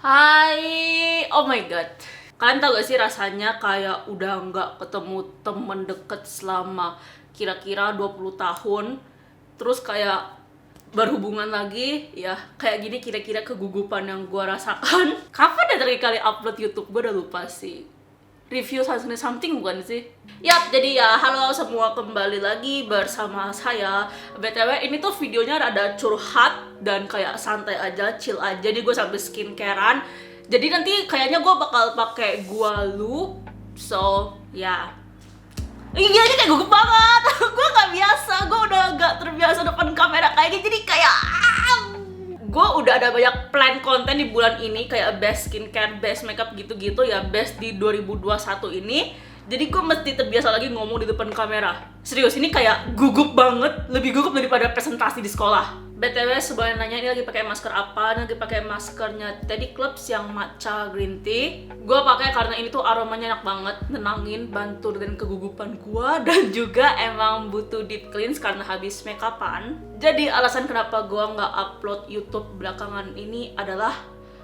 Hai, oh my god. Kalian tau gak sih rasanya kayak udah nggak ketemu temen deket selama kira-kira 20 tahun. Terus kayak berhubungan lagi, ya kayak gini kira-kira kegugupan yang gue rasakan. Kapan ya terakhir kali upload YouTube? Gue udah lupa sih. Review something bukan sih? Yap, jadi ya halo semua, kembali lagi bersama saya. BTW ini tuh videonya rada curhat dan kayak santai aja, chill aja. Jadi gue sambil skincarean. Jadi nanti kayaknya gue bakal pakai gua lu. So, ya. Iya, ini kayak gugup banget. Gue gak biasa, gue udah gak terbiasa depan kamera kayak gini. Jadi kayak gue udah ada banyak plan konten di bulan ini, kayak best skincare, best makeup gitu-gitu ya, best di 2021 ini. Jadi gue mesti terbiasa lagi ngomong di depan kamera. Serius, ini kayak gugup banget, lebih gugup daripada presentasi di sekolah. BTW sebenarnya nanya, ini lagi pakai masker apa? Ini lagi pakai maskernya Teddy Clubs yang matcha green tea. Gue pakai karena ini tuh aromanya enak banget, nenangin, bantu dengan kegugupan gue, dan juga emang butuh deep cleanse karena habis makeupan. Jadi alasan kenapa gue nggak upload YouTube belakangan ini adalah,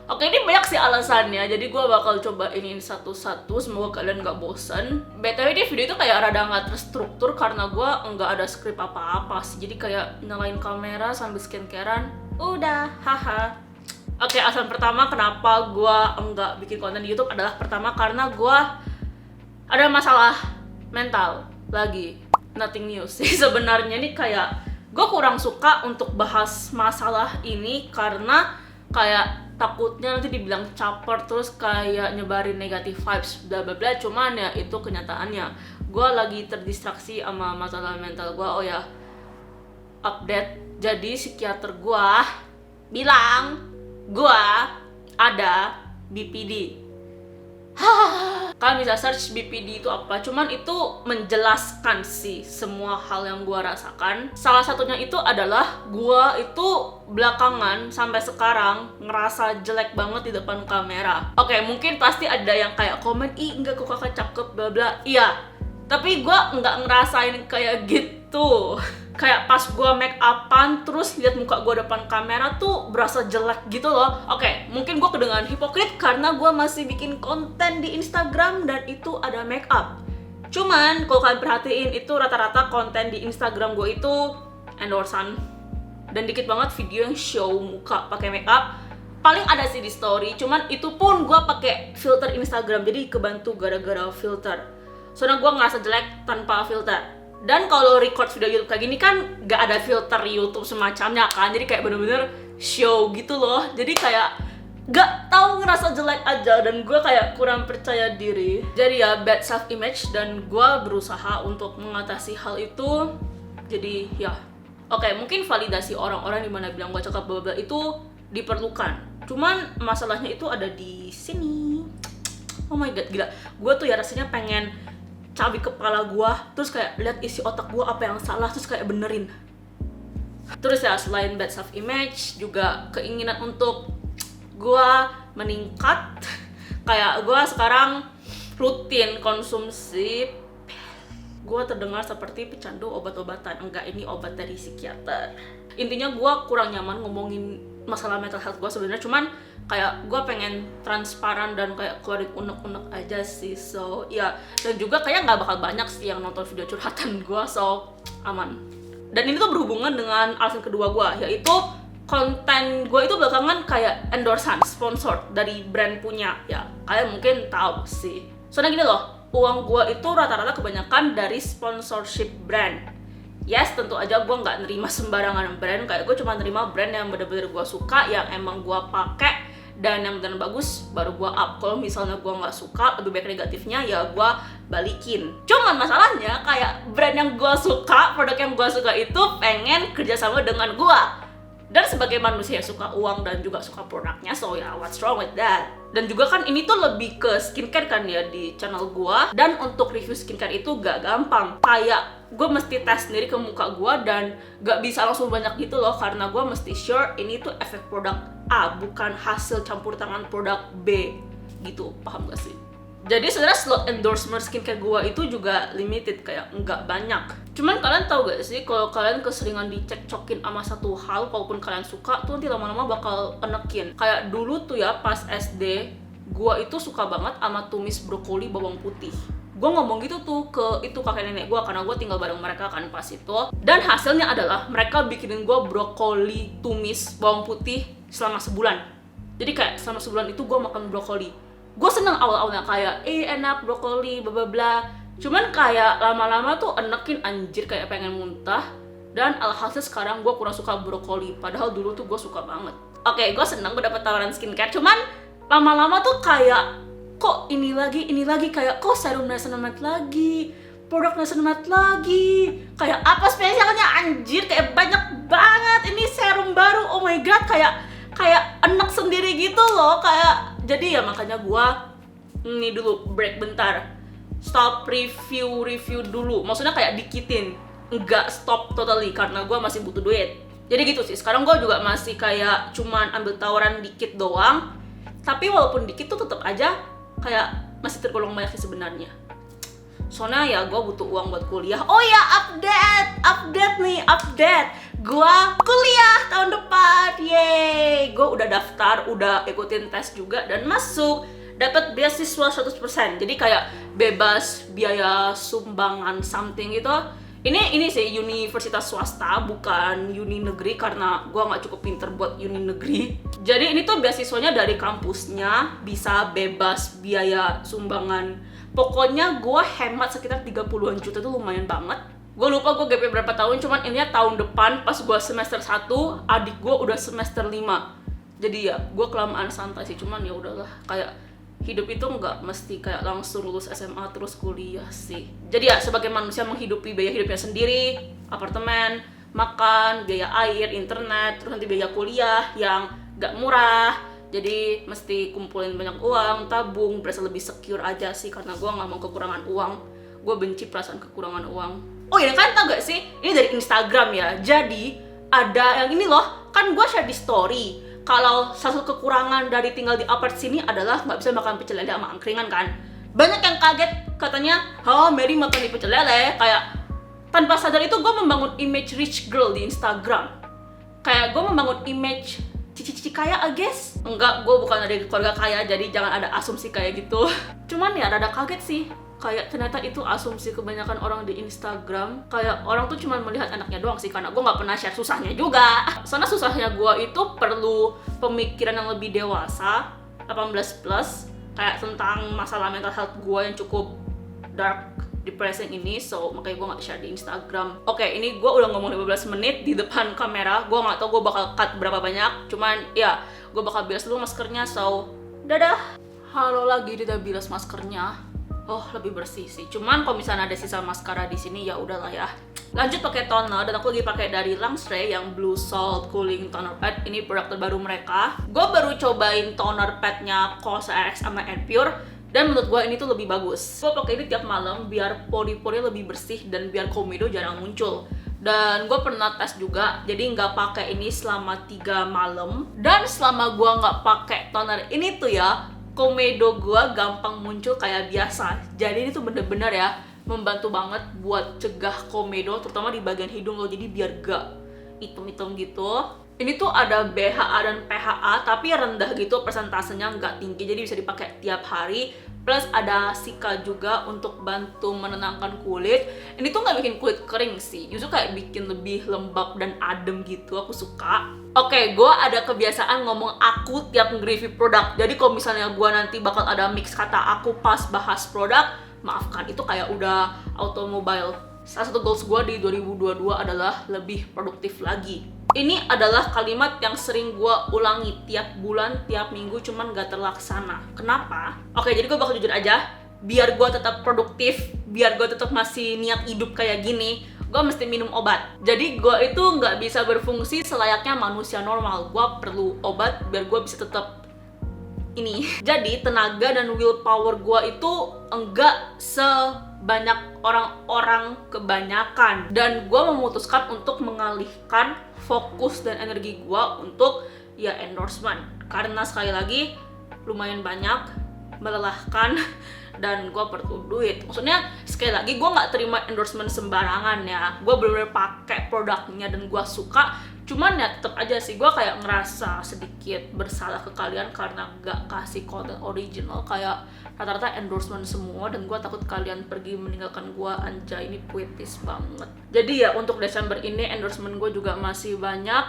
oke, ini banyak sih alasannya, jadi gue bakal coba ini satu-satu, semoga kalian gak bosen. BTW di video itu kayak rada gak terstruktur karena gue nggak ada skrip apa-apa sih. Jadi kayak nyalain kamera sambil skincarean, udah, haha. Oke, alasan pertama kenapa gue nggak bikin konten di YouTube adalah, pertama karena gue ada masalah mental lagi. Nothing new sih sebenarnya. Nih kayak gue kurang suka untuk bahas masalah ini karena kayak takutnya nanti dibilang caper, terus kayak nyebarin negatif vibes bla bla bla. Cuman ya itu kenyataannya, gue lagi terdistraksi sama masalah mental gue. Oh ya, update, jadi psikiater gue bilang gue ada BPD. Kalian bisa search BPD itu apa, cuman itu menjelaskan sih semua hal yang gue rasakan. Salah satunya itu adalah gue itu belakangan sampai sekarang ngerasa jelek banget di depan kamera. Oke, mungkin pasti ada yang kayak komen, ih enggak kok kakak cakep bla bla. Iya, tapi gue nggak ngerasain kayak gitu. Kayak pas gue make upan terus lihat muka gue depan kamera tuh berasa jelek gitu loh. Oke, mungkin gue kedengaran hipokrit karena gue masih bikin konten di Instagram dan itu ada make up. Cuman kalau kalian perhatiin, itu rata-rata konten di Instagram gue itu endorsan, dan dikit banget video yang show muka pakai make up. Paling ada sih di story, cuman itu pun gue pakai filter Instagram, jadi kebantu gara-gara filter. Soalnya gue ngerasa jelek tanpa filter. Dan kalau record video YouTube kayak gini kan gak ada filter YouTube semacamnya kan, jadi kayak bener-bener show gitu loh. Jadi kayak gak tahu, ngerasa jelek aja dan gue kayak kurang percaya diri. Jadi ya bad self image, dan gue berusaha untuk mengatasi hal itu. Jadi ya, oke, mungkin validasi orang-orang dimana bilang gue cakep bla bla itu diperlukan. Cuman masalahnya itu ada di sini. Oh my god, gila. Gue tuh ya rasanya pengen cabik kepala gue, terus kayak lihat isi otak gue apa yang salah, terus kayak benerin. Terus ya, selain bad self image, juga keinginan untuk gue meningkat. Kayak gue sekarang rutin konsumsi, gue terdengar seperti pecandu obat-obatan. Enggak, ini obat dari psikiater. Intinya gue kurang nyaman ngomongin masalah mental health gue sebenarnya, cuman kayak gue pengen transparan dan kayak keluarin unek-unek aja sih. So ya, dan juga kayak nggak bakal banyak sih yang nonton video curhatan gue, so aman. Dan ini tuh berhubungan dengan alasan kedua gue, yaitu konten gue itu belakangan kayak endorsan, sponsor dari brand punya. Ya kalian mungkin tahu sih. Soalnya gini loh, uang gue itu rata-rata kebanyakan dari sponsorship brand. Yes, tentu aja gue nggak nerima sembarangan brand. Kayak gue cuma nerima brand yang bener-bener gue suka, yang emang gue pakai dan yang bener bagus, baru gue up. Kalau misalnya gue nggak suka, lebih baik negatifnya, ya gue balikin. Cuman masalahnya kayak brand yang gue suka, produk yang gue suka itu pengen kerjasama dengan gue. Dan sebagai manusia yang suka uang dan juga suka produknya, so ya, what's wrong with that? Dan juga kan ini tuh lebih ke skincare kan ya di channel gua. Dan untuk review skincare itu gak gampang. Kayak gue mesti tes sendiri ke muka gua dan gak bisa langsung banyak gitu loh, karena gua mesti sure ini tuh efek produk A, bukan hasil campur tangan produk B gitu. Paham gak sih? Jadi sebenarnya slot endorsement skincare gua itu juga limited, kayak nggak banyak. Cuman kalian tahu gak sih, kalau kalian keseringan dicekcokin sama satu hal, walaupun kalian suka, tuh nanti lama-lama bakal enekin. Kayak dulu tuh ya, pas SD, gua itu suka banget sama tumis brokoli bawang putih. Gua ngomong gitu tuh ke kakek nenek gua, karena gua tinggal bareng mereka kan pas itu. Dan hasilnya adalah mereka bikinin gua brokoli tumis bawang putih selama sebulan. Jadi kayak selama sebulan itu gua makan brokoli. Gue seneng awal-awalnya kayak enak brokoli bla bla bla, cuman kayak lama-lama tuh enekin anjir, kayak pengen muntah. Dan alhasil sekarang gue kurang suka brokoli, padahal dulu tuh gue suka banget. Oke, gue seneng gue dapet tawaran skincare, cuman lama-lama tuh kayak kok ini lagi, kayak kok serum niacinamide lagi, produk niacinamide lagi, kayak apa spesialnya anjir, kayak banyak banget ini serum baru, oh my god, kayak enak sendiri gitu loh, kayak. Jadi ya makanya gua ini dulu break bentar, stop review dulu, maksudnya kayak dikitin, enggak stop totally karena gua masih butuh duit. Jadi gitu sih, sekarang gua juga masih kayak cuman ambil tawaran dikit doang, tapi walaupun dikit tuh tetap aja kayak masih tergolong banyak sih sebenarnya. Soalnya ya gue butuh uang buat kuliah. Oh ya, update. Gue kuliah tahun depan, yeay. Gue udah daftar, udah ikutin tes juga dan masuk. Dapat beasiswa 100%. Jadi kayak bebas biaya sumbangan something gitu. Ini sih universitas swasta, bukan uni negeri, karena gue nggak cukup pinter buat uni negeri. Jadi ini tuh beasiswanya dari kampusnya, bisa bebas biaya sumbangan. Pokoknya gue hemat sekitar 30-an juta, itu lumayan banget. Gue lupa gue GP berapa tahun, cuman ini tahun depan pas gue semester 1, adik gue udah semester 5. Jadi ya, gue kelamaan santai sih, cuman ya udahlah, kayak hidup itu nggak mesti kayak langsung lulus SMA terus kuliah sih. Jadi ya, sebagai manusia menghidupi biaya hidupnya sendiri, apartemen, makan, biaya air, internet, terus nanti biaya kuliah yang nggak murah. Jadi mesti kumpulin banyak uang, tabung, berasa lebih secure aja sih, karena gue nggak mau kekurangan uang. Gue benci perasaan kekurangan uang. Oh iya, kan tau gak sih? Ini dari Instagram ya. Jadi ada yang ini loh, kan gue share di story. Kalau satu kekurangan dari tinggal di apart sini adalah nggak bisa makan pecel lele sama angkringan kan. Banyak yang kaget, katanya, Mary makan di pecel lele. Kayak tanpa sadar itu gue membangun image rich girl di Instagram. Kayak gue membangun image cici-cici kaya, I guess. Enggak, gue bukan dari keluarga kaya, jadi jangan ada asumsi kayak gitu. Cuman ya rada kaget sih, kayak ternyata itu asumsi kebanyakan orang di Instagram. Kayak orang tuh cuma melihat anaknya doang sih, karena gue nggak pernah share susahnya juga. Soalnya susahnya gue itu perlu pemikiran yang lebih dewasa, 18+, kayak tentang masalah mental health gue yang cukup dark, depressing ini, so makanya gue nggak share di Instagram. Oke, ini gue udah ngomong 15 menit di depan kamera. Gue nggak tahu gue bakal cut berapa banyak, cuman ya gue bakal bilas dulu maskernya, so dadah. Halo lagi, udah bilas maskernya. Oh, lebih bersih sih. Cuman kalau misalnya ada sisa maskara di sini ya udahlah ya. Lanjut pakai toner, dan aku lagi pakai dari Langstray yang Blue Salt Cooling Toner Pad. Ini produk terbaru mereka. Gue baru cobain toner padnya Cosrx sama Pure. Dan menurut gue ini tuh lebih bagus. Gue pakai ini tiap malam biar pori-pori lebih bersih dan biar komedo jarang muncul. Dan gue pernah tes juga, jadi nggak pakai ini selama 3 malam. Dan selama gue nggak pakai toner ini tuh ya, komedo gue gampang muncul kayak biasa. Jadi ini tuh bener-bener ya membantu banget buat cegah komedo, terutama di bagian hidung lo. Jadi biar gak hitam-hitam gitu. Ini tuh ada BHA dan PHA, tapi rendah gitu persentasenya, nggak tinggi, jadi bisa dipakai tiap hari. Plus ada Sika juga untuk bantu menenangkan kulit. Ini tuh nggak bikin kulit kering sih, justru kayak bikin lebih lembab dan adem gitu, aku suka. Oke, gue ada kebiasaan ngomong aku tiap nge-review produk. Jadi kalau misalnya gue nanti bakal ada mix kata aku pas bahas produk, maafkan, itu kayak udah automobile. Salah satu goals gue di 2022 adalah lebih produktif lagi. Ini adalah kalimat yang sering gue ulangi tiap bulan, tiap minggu, cuman gak terlaksana. Kenapa? Oke, jadi gue bakal jujur aja. Biar gue tetap produktif, biar gue tetap masih niat hidup kayak gini, gue mesti minum obat. Jadi gue itu gak bisa berfungsi selayaknya manusia normal. Gue perlu obat biar gue bisa tetap ini. Jadi tenaga dan willpower gue itu enggak sebanyak orang-orang kebanyakan. Dan gue memutuskan untuk mengalihkan fokus dan energi gue untuk ya endorsement. Karena sekali lagi lumayan banyak melelahkan dan gue perlu duit. Maksudnya sekali lagi gue nggak terima endorsement sembarangan ya, gue bener-bener pakai produknya dan gue suka. Cuman ya tetap aja sih gue kayak ngerasa sedikit bersalah ke kalian karena nggak kasih konten original, kayak rata-rata endorsement semua, dan gue takut kalian pergi meninggalkan gue. Anjay, ini puitis banget. Jadi ya untuk Desember ini endorsement gue juga masih banyak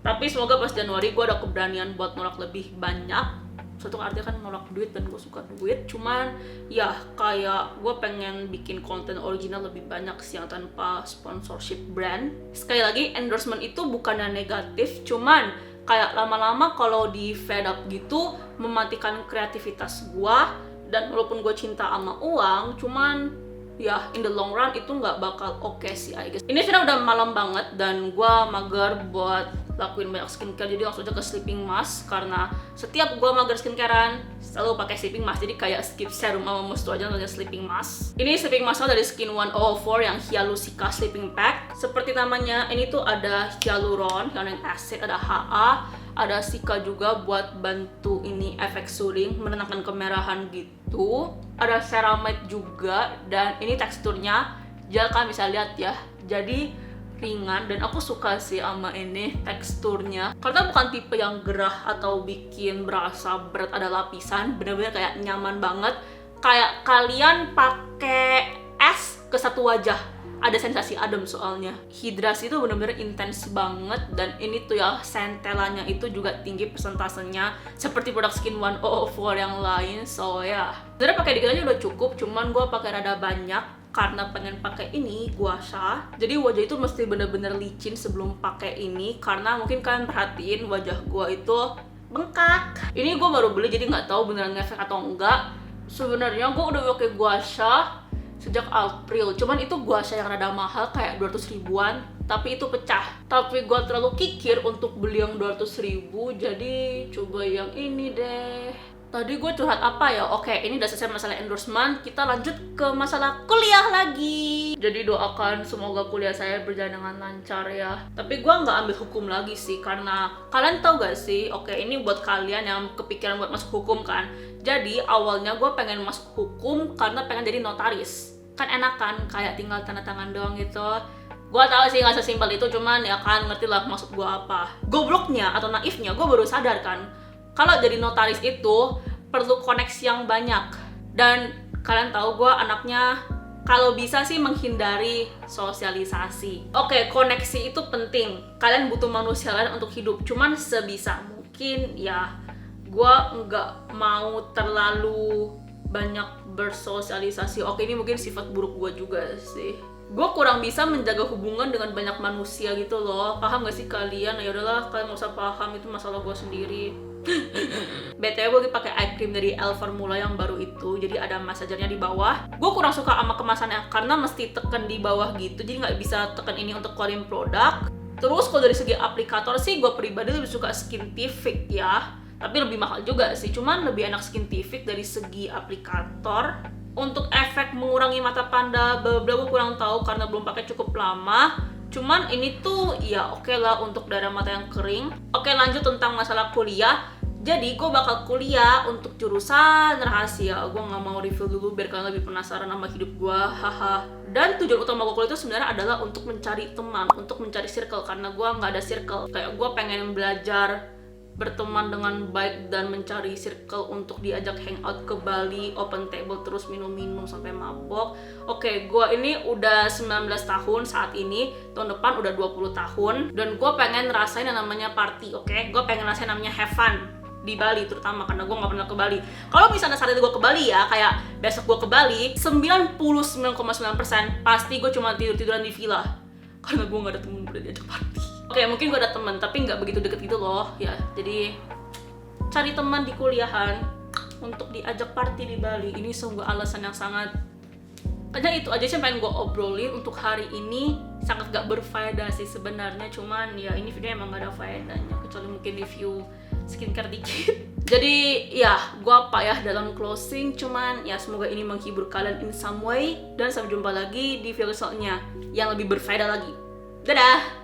tapi semoga pas Januari gue ada keberanian buat nolak lebih banyak. Suatu artinya kan nolak duit dan gue suka duit, cuman ya kayak gue pengen bikin konten original lebih banyak sih yang tanpa sponsorship brand. Sekali lagi endorsement itu bukannya negatif, cuman kayak lama-lama kalau di fed up gitu mematikan kreativitas gue. Dan walaupun gue cinta sama uang, cuman ya in the long run itu nggak bakal oke sih I guess. Ini sekarang udah malam banget dan gue mager buat lakuin banyak skincare, jadi langsung aja ke sleeping mask. Karena setiap gue mager skincarean selalu pakai sleeping mask, jadi kayak skip serum sama mustu aja nontonnya sleeping mask. Ini sleeping masknya dari Skin 104 yang Hyalusica Sleeping Pack. Seperti namanya, ini tuh ada hyaluron, hyaluronic acid, ada HA, ada Sika juga buat bantu ini efek soothing, menenangkan kemerahan gitu. Ada ceramide juga, dan ini teksturnya gel, kan bisa lihat ya, jadi ringan. Dan aku suka sih sama ini teksturnya karena bukan tipe yang gerah atau bikin berasa berat ada lapisan, bener-bener kayak nyaman banget, kayak kalian pakai es ke satu wajah, ada sensasi adem. Soalnya hidrasi itu bener-bener intens banget, dan ini tuh ya centellanya itu juga tinggi persentasenya seperti produk Skin 104 yang lain. So ya sebenarnya pakai dikit aja udah cukup, cuman gue pakai rada banyak karena pengen pakai ini gua sha. Jadi wajah itu mesti bener-bener licin sebelum pakai ini, karena mungkin kalian perhatiin wajah gua itu bengkak. Ini gua baru beli jadi nggak tahu beneran ngefek atau enggak. Sebenarnya gua udah pakai gua sha sejak April, cuman itu gua sha yang rada mahal kayak 200 ribuan, tapi itu pecah. Tapi gua terlalu kikir untuk beli yang 200 ribu, jadi coba yang ini deh. Tadi gue curhat apa ya? Oke, ini udah selesai masalah endorsement. Kita lanjut ke masalah kuliah lagi. Jadi doakan semoga kuliah saya berjalan dengan lancar ya. Tapi gue nggak ambil hukum lagi sih, karena kalian tahu gak sih? Oke, ini buat kalian yang kepikiran buat masuk hukum kan. Jadi awalnya gue pengen masuk hukum karena pengen jadi notaris. Kan enak kan, kayak tinggal tanda tangan doang gitu. Gue tahu sih nggak sesimpel itu, cuman ya kan ngerti lah maksud gue apa. Gobloknya atau naifnya gue baru sadar kan, kalau jadi notaris itu perlu koneksi yang banyak. Dan kalian tahu gue anaknya kalau bisa sih menghindari sosialisasi. Oke, koneksi itu penting. Kalian butuh manusia lain untuk hidup. Cuman sebisa mungkin ya gue nggak mau terlalu banyak bersosialisasi. Oke, ini mungkin sifat buruk gue juga sih. Gue kurang bisa menjaga hubungan dengan banyak manusia gitu loh. Paham gak sih kalian? Ya udahlah, kalian gak usah paham, itu masalah gue sendiri. BTW gue lagi pakai eye cream dari Elle Formula yang baru itu, jadi ada massagernya di bawah. Gue kurang suka sama kemasannya karena mesti tekan di bawah gitu, jadi nggak bisa tekan ini untuk keluarin produk. Terus kalau dari segi aplikator sih gue pribadi lebih suka Skintific ya, tapi lebih mahal juga sih, cuman lebih enak Skintific dari segi aplikator. Untuk efek mengurangi mata panda bla bla gue kurang tahu karena belum pakai cukup lama. Cuman ini tuh ya oke lah untuk daerah mata yang kering. Oke, lanjut tentang masalah kuliah. Jadi gue bakal kuliah untuk jurusan rahasia. Gue nggak mau review dulu biar kalian lebih penasaran sama hidup gue, haha. Dan tujuan utama gue kuliah itu sebenarnya adalah untuk mencari teman, untuk mencari circle, karena gue nggak ada circle. Kayak gue pengen belajar berteman dengan baik dan mencari circle untuk diajak hangout ke Bali, open table terus minum-minum sampai mabok. Oke, gue ini udah 19 tahun saat ini, tahun depan udah 20 tahun, dan gue pengen rasain yang namanya party. Oke, gue pengen rasain namanya have fun di Bali, terutama karena gue nggak pernah ke Bali. Kalau misalnya saat itu gue ke Bali ya, kayak besok gue ke Bali, 99,9% pasti gue cuma tidur-tiduran di villa karena gue nggak ada temen buat diajak party. Oke, mungkin gue ada temen tapi nggak begitu deket gitu loh ya. Jadi cari teman di kuliahan untuk diajak party di Bali, ini sungguh alasan yang sangat, kayaknya itu aja sih yang pengen gue obrolin untuk hari ini. Sangat gak berfaedah sih sebenarnya, cuman ya ini video emang gak ada faedahnya kecuali mungkin review skincare dikit. Jadi ya gue apa ya dalam closing, cuman ya semoga ini menghibur kalian in some way, dan sampai jumpa lagi di video selanjutnya yang lebih berfaedah lagi. Dadah.